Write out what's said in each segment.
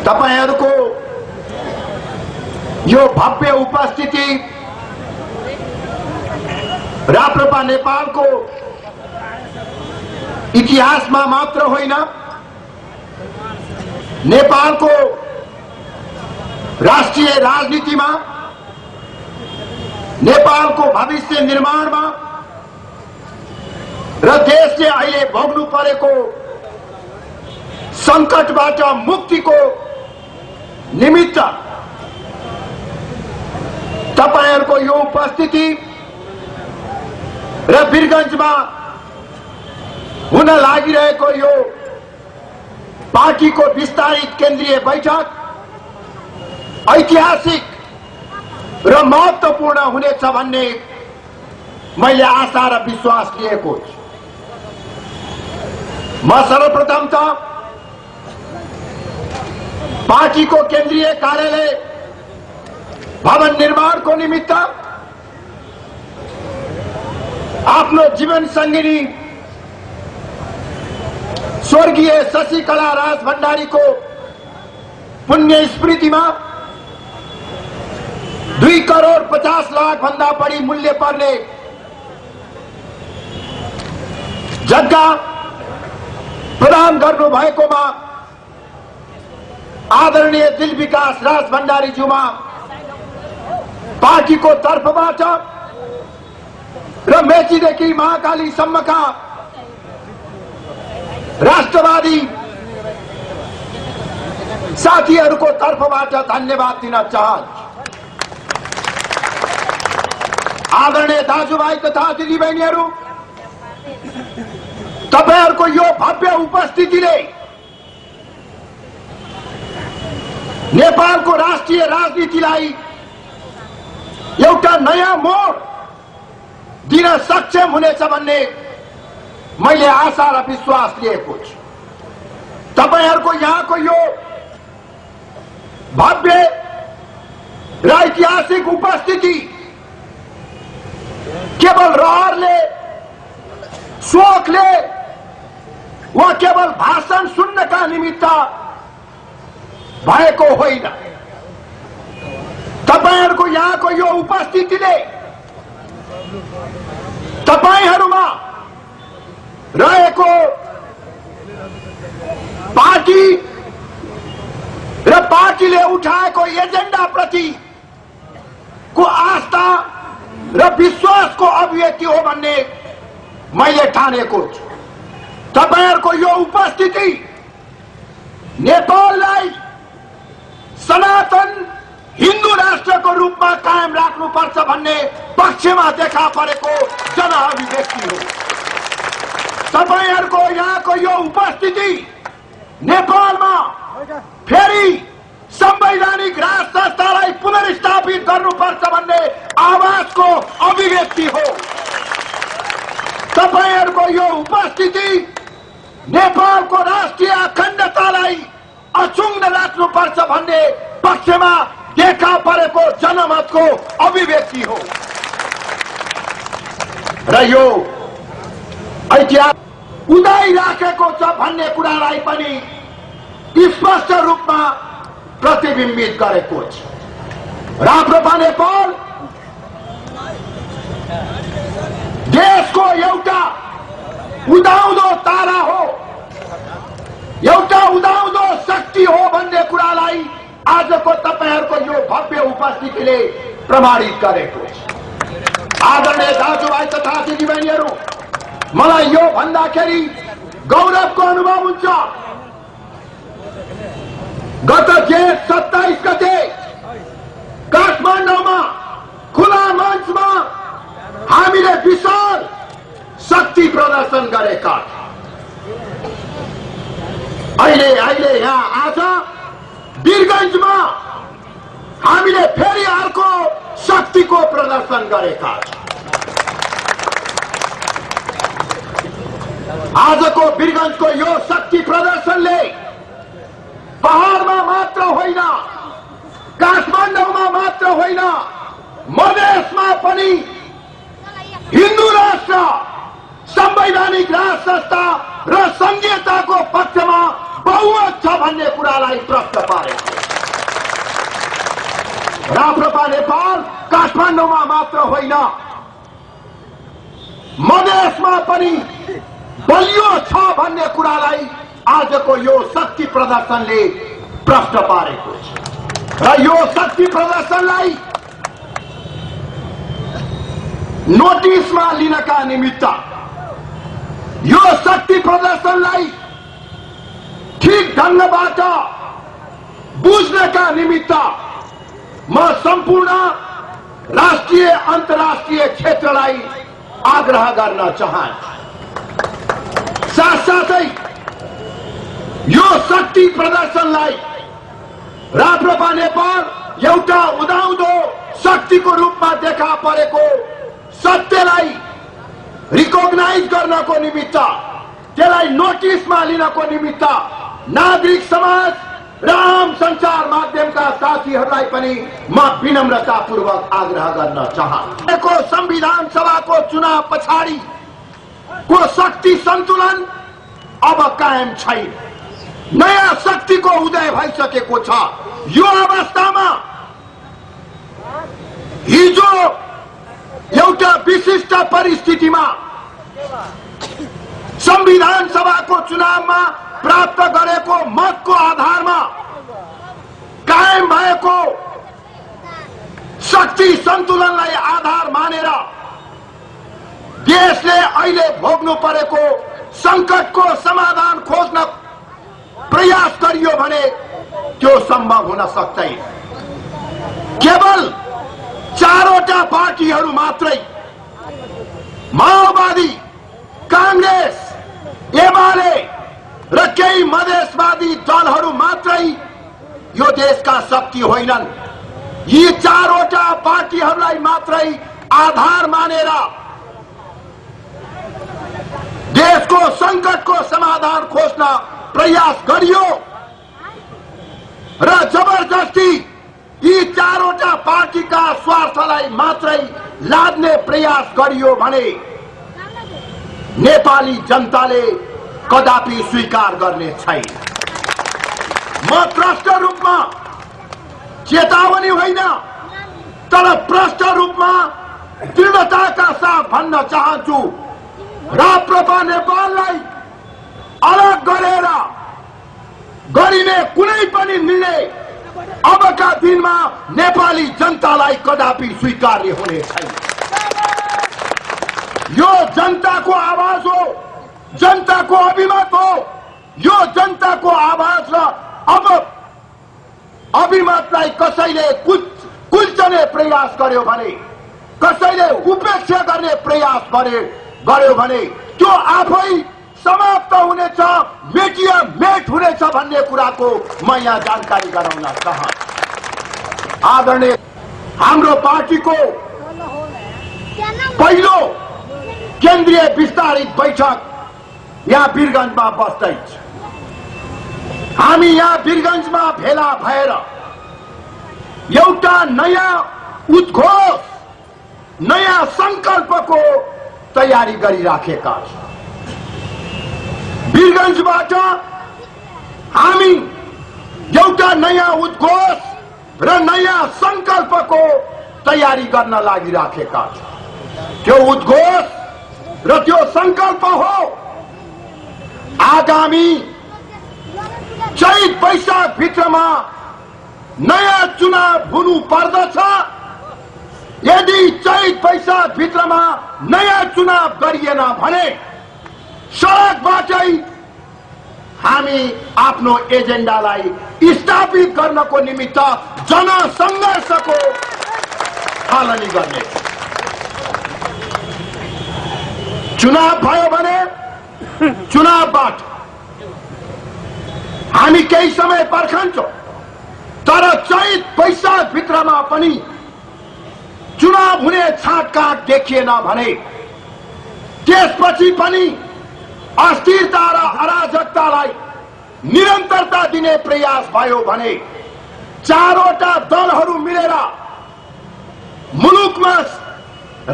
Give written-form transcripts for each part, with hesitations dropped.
तपाईहरुको यो भव्य उपस्थिति राप्रपा नेपालको इतिहासमा मात्र होइन, नेपालको राष्ट्रिय राजनीतिमा, नेपालको भविष्य निर्माणमा र देशले अहिले भोग्नु परेको संकटबाट मुक्तिको निमित्त तपाईहरुको यो उपस्थिति र वीरगञ्जमा हुन लागिरहेको यो पार्टीको विस्तारित केन्द्रीय बैठक ऐतिहासिक र महत्त्वपूर्ण हुनेछ भन्ने मैले आशा र विश्वास लिएको छु। म सर्वप्रथम त पार्टीको केन्द्रीय कार्यालय भवन निर्माणको निमित्त आफ्नो जीवन संगिनी स्वर्गीय शशिकला राज भण्डारीको पुण्य स्मृतिमा 2 करोड 50 लाख भन्दा बढी मूल्य पर्ने जग्गा प्रदान गर्नु भएकोमा आदरणीय दिल विकास राज भण्डारीज्यूमा पार्टीको तर्फबाट र मेचीदेखि महाकालीसम्मका राष्ट्रवादी साथीहरूको तर्फबाट धन्यवाद दिन चाहन्छु। आदरणीय दाजुभाइ तथा दिदीबहिनीहरू, तपाईहरुको यो भव्य उपस्थितिले नेपालको राष्ट्रिय राजनीतिलाई एउटा नयाँ मोड दिन सक्षम हुनेछ भन्ने मैले आशा र विश्वास लिएको छु। तपाईहरुको यहाँको यो भव्य र ऐतिहासिक उपस्थिति केवल रहरले, शोकले वा केवल भाषण सुन्नका निमित्त भएको होइन। तपाईहरुको यहाँको यो उपस्थितिले तपाईहरुमा रहेको पार्टी र पार्टीले उठाएको एजेन्डा प्रति को आस्था र विश्वासको अभिव्यक्ति हो भन्ने मैले ठानेको छु। तपाईहरुको यो उपस्थिति नेपाललाई सनातन हिन्दू राष्ट्रको रूपमा कायम राख्नुपर्छ भन्ने पक्षमा देखा परेको जनअभिव्यक्ति हो। तपाईहरुको यहाँको यो उपस्थिति नेपालमा फेरि संवैधानिक राज संस्थालाई पुनर्स्थापित गर्नुपर्छ भन्ने आवाजको अभिव्यक्ति हो। तपाईहरुको यो उपस्थिति नेपालको राष्ट्रिय अखण्डतालाई अक्षुण्ण राख्नुपर्छ भन्ने पक्षमा देखा परेको जनमतको अभिव्यक्ति हो र यो ऐतिहासिक उदाइराखेको छ भन्ने कुरालाई पनि स्पष्ट रूपमा प्रतिबिम्बित गरेको छ। राप्रपा नेपाल देशको एउटा उदाउँदो तारा हो, एउटा उदाउँदो शक्ति हो भन्ने कुरालाई आजको तपाईहरुको यो भव्य उपस्थितिले प्रमाणित गरेको छ। आदरणीय दाजुभाइ तथा दिदीबहिनीहरू, मलाई यो भन्दाखेरि गौरवको अनुभव हुन्छ। गत जेठ 27 गते काठमाडौँमा खुला मञ्चमा हामीले विशाल शक्ति प्रदर्शन गरेका अहिले यहाँ आज वीरगञ्जमा हामीले फेरि अर्को शक्तिको प्रदर्शन गरेका छौं। आजको वीरगञ्जको यो शक्ति प्रदर्शनले पहाडमा मात्र होइन, काठमाडौँमा मात्र होइन, मधेसमा पनि हिन्दू राष्ट्र, संवैधानिक राज संस्था र संघीयताको पक्षमा बहुमत छ भन्ने कुरालाई प्रश्न पारेको। राप्रपा नेपाल काठमाडौँमा मात्र होइन, मधेसमा पनि बलियो छ भन्ने कुरालाई आजको यो शक्ति प्रदर्शनले प्रश्न पारेको छ। र यो शक्ति प्रदर्शनलाई नोटिसमा लिनका निमित्त, यो शक्ति प्रदर्शनलाई ठीक ढंगबाट बुझ्नका निमित्त म सम्पूर्ण राष्ट्रिय अन्तर्राष्ट्रिय क्षेत्रलाई आग्रह गर्न चाहन्छु। साथसाथै यो शक्ति प्रदर्शनलाई राप्रपा नेपाल एउटा उदाउँदो शक्तिको रूपमा देखा परेको सत्यलाई रिकग्नाइज गर्नको निमित्त, त्यसलाई नोटिसमा लिनको निमित्त नागरिक समाज र आम सञ्चार माध्यमका साथीहरूलाई पनि म विनम्रतापूर्वक आग्रह गर्न चाहन्छु। संविधान सभाको चुनाव पछाडि को शक्ति सन्तुलन अब कायम छैन। नयाँ शक्तिको उदय भइसकेको छ। यो अवस्थामा हिजो एउटा विशिष्ट परिस्थितिमा संविधान सभाको चुनावमा प्राप्त गरेको मतको आधारमा कायम भएको शक्ति सन्तुलनलाई आधार मानेर देशले अहिले भोग्नु परेको संकटको समाधान खोज्न प्रयास गरियो भने त्यो सम्भव हुन सक्दैन। केवल चारवटा पार्टीहरू मात्रै, माओवादी, कांग्रेस, एमाले र केही मधेसवादी दलहरू मात्रै यो देशका शक्ति होइनन्। यी चारवटा पार्टीहरूलाई मात्रै आधार मानेर देशको संकटको समाधान खोज्न प्रयास गरियो र जबरजस्ती यी चारवटा पार्टीका स्वार्थलाई मात्रै लाद्ने प्रयास गरियो भने नेपाली जनताले कदापि स्वीकार गर्ने छैन। म प्रष्ट रूपमा चेतावनी होइन, तर प्रष्ट रूपमा दृढताका साथ भन्न चाहन्छु, राप्रपा नेपाललाई अलग गरेर गरिने कुनै पनि निर्णय अबका दिनमा नेपाली जनतालाई कदापि स्वीकार्य हुने छैन। यो जनताको आवाज हो, जनताको अभिमत हो। यो जनताको आवाज र अब अभिमतलाई कसैले कुल्चने प्रयास गर्यो भने, कसैले उपेक्षा गर्ने प्रयास गर्यो भने त्यो आफै समाप्त हुनेछ, मेटिया मेट हुनेछ भन्ने कुराको म यहाँ जानकारी गराउन चाहन्छु। आदरणीय हाम्रो पार्टीको पहिलो केन्द्रीय विस्तारित बैठक यहाँ वीरगंजमा बस्दैछ। हामी यहाँ वीरगंजमा भेला भएर एउटा नयाँ उद्घोष, नयाँ संकल्पको तयारी गरिराखेका छौं। वीरगंजबाट हामी एउटा नयाँ उद्घोष र नयाँ संकल्पको तयारी गर्न लागिराखेका छौं। त्यो उद्घोष र त्यो संकल्प हो आगामी चैत वैशाख भित्रमा नयाँ चुनाव हुनु पर्दछ। यदि चैत वैशाख भित्रमा नयाँ चुनाव गरिएन भने सडकबाटै हामी आफ्नो एजेन्डालाई स्थापित गर्नको निमित्त जनसंघर्षको थालनी गर्ने। चुनाव भयो भने चुनावबाट हामी केही समय पर्खन्छौं, तर चैत वैशाख भित्रमा पनि चुनाव हुने छाँटकाँट देखिएन भने त्यसपछि पनि अस्थिरता र अराजकतालाई निरन्तरता दिने प्रयास भयो भने चारवटा दलहरू मिलेर मुलुकमा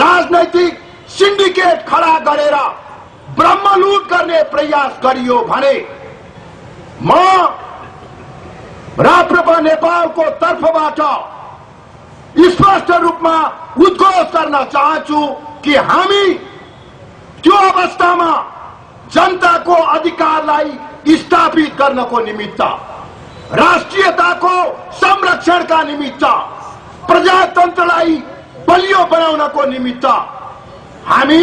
राजनैतिक सिन्डिकेट खडा गरेर ब्रह्मलुट गर्ने प्रयास गरियो भने म राप्रपा नेपालको तर्फबाट स्पष्ट रूपमा उद्घोष गर्न चाहन्छु कि हामी त्यो अवस्थामा जनताको अधिकारलाई स्थापित गर्नको निमित्त, राष्ट्रियताको संरक्षणका निमित्त, प्रजातन्त्रलाई बलियो बनाउनको निमित्त हामी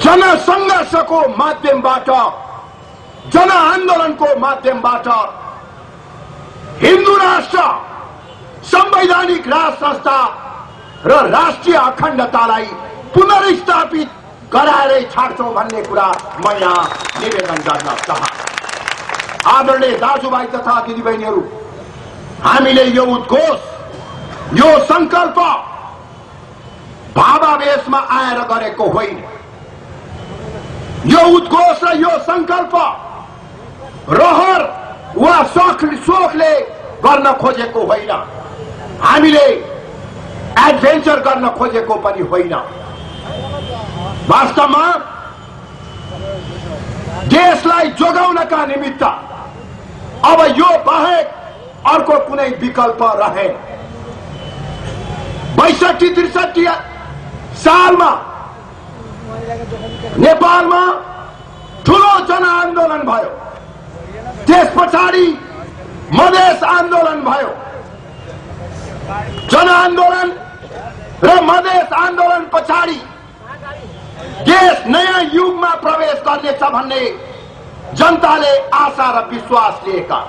जनसंघर्षको माध्यमबाट, जनआन्दोलनको माध्यमबाट हिन्दू राष्ट्र, संवैधानिक राष्ट्र संस्था र राष्ट्रिय अखण्डतालाई पुनर्स्थापित गराएरै छाड्छौं भन्ने कुरा म यहाँ निवेदन गर्न चाहन्छु। आदरणीय दाजुभाइ तथा दिदीबहिनीहरू, हामीले यो उद्घोष, यो संकल्प भावावेशमा आएर गरेको होइन। यो उद्घोष र यो संकल्प रहर वा सोखले गर्न खोजेको होइन। हामीले एडभेन्चर गर्न खोजेको पनि होइन। वास्तवमा देशलाई जोगाउनका निमित्त अब यो बाहेक अर्को कुनै विकल्प रहेन। 62-63 सालमा नेपालमा ठूलो जनआन्दोलन भयो। त्यस पछाडि मधेस आन्दोलन भयो। जनआन्दोलन र मधेस आन्दोलन पछाडि देश नयाँ युगमा प्रवेश गर्नेछ भन्ने जनताले आशा र विश्वास लिएका।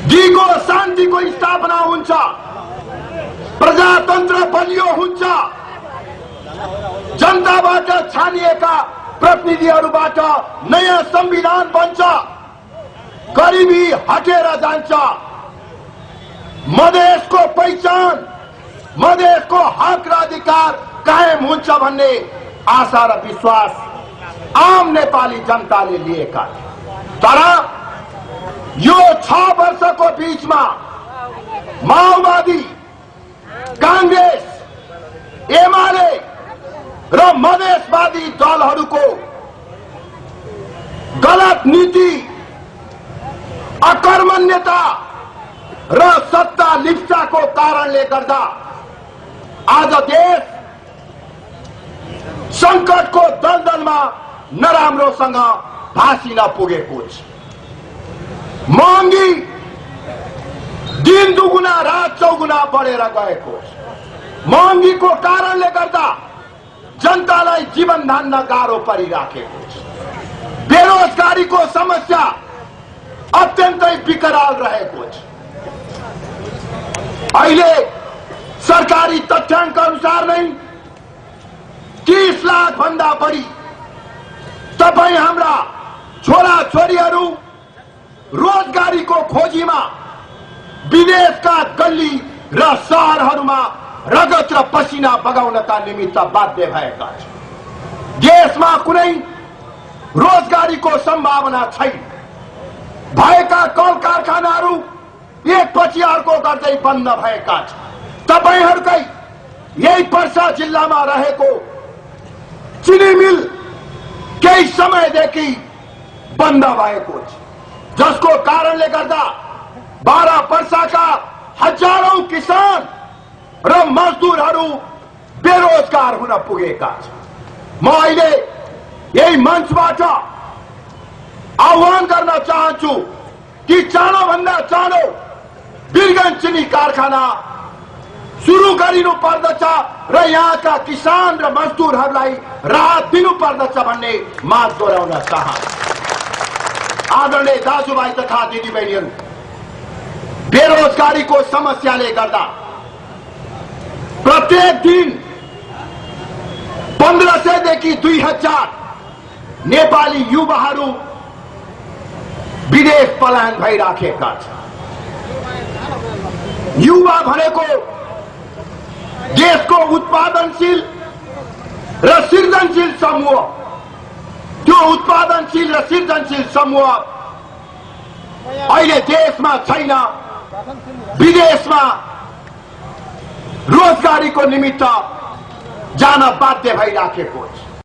दिगो शान्तिको स्थापना हुन्छ, प्रजातन्त्र बलियो हुन्छ, जनताबाट छानिएका प्रतिनिधिहरूबाट नयाँ संविधान बन्छ, गरिबी हटेर जान्छ, मधेसको पहिचान, मधेसको हक र अधिकार कायम हुन्छ भन्ने आशा र विश्वास आम नेपाली जनताले लिएका। तर यो 6 वर्षको बीचमा माओवादी, कांग्रेस, एमाले र मधेसवादी दलहरूको गलत नीति, अकर्मण्यता र सत्ता लिप्साको कारणले गर्दा आज देश संकटको दलदलमा नराम्रोसँग भासिन पुगेको छ। महँगी दिन दुगुना रात चौगुना बढेर गएको छ। महँगीको कारणले गर्दा जनतालाई जीवन धान्न गाह्रो परिराखेको छ। बेरोजगारीको समस्या अत्यन्तै विकराल रहेको छ। अहिले सरकारी तथ्याङ्क अनुसार नै 30 लाख भन्दा बढी तपाई हाम्रा छोरा छोरीहरू रोजगारीको खोजीमा विदेशका गल्ली र शहरहरूमा रगत र पसिना बगाउनका निमित्त बाध्य भएका छन्। देशमा कुनै रोजगारीको सम्भावना छैन। भएका कल कारखानाहरू एकपछि अर्को गर्दै बन्द भएका छन्। तपाईहरुकै यही पर्सा जिल्लामा रहेको चिनी मिल केही समयदेखि बन्द भएको छ, जसको कारणले गर्दा 12 पर्साका हजारौं किसान र मजदुरहरू बेरोजगार हुन पुगेका छन्। म अहिले यही मञ्चबाट आह्वान गर्न चाहन्छु कि चाँडोभन्दा चाँडो वीरगञ्ज चिनी कारखाना सुरु गरिनु पर्दछ र यहाँका किसान र मजदुरहरूलाई राहत दिनु पर्दछ भन्ने माग दोहोर्याउन चाहन्छु। आदरणीय दाजुभाइ तथा दिदीबहिनीहरू, बेरोजगारीको समस्याले गर्दा प्रत्येक दिन 1500 देखि 2000 नेपाली युवाहरू विदेश पलायन भइराखेका छन्। युवा भनेको देशको उत्पादनशील र सृजनशील समूह। त्यो उत्पादनशील र सृजनशील समूह अहिले देशमा छैन, विदेशमा रोजगारीको निमित्त जान बाध्य भइराखेको छ।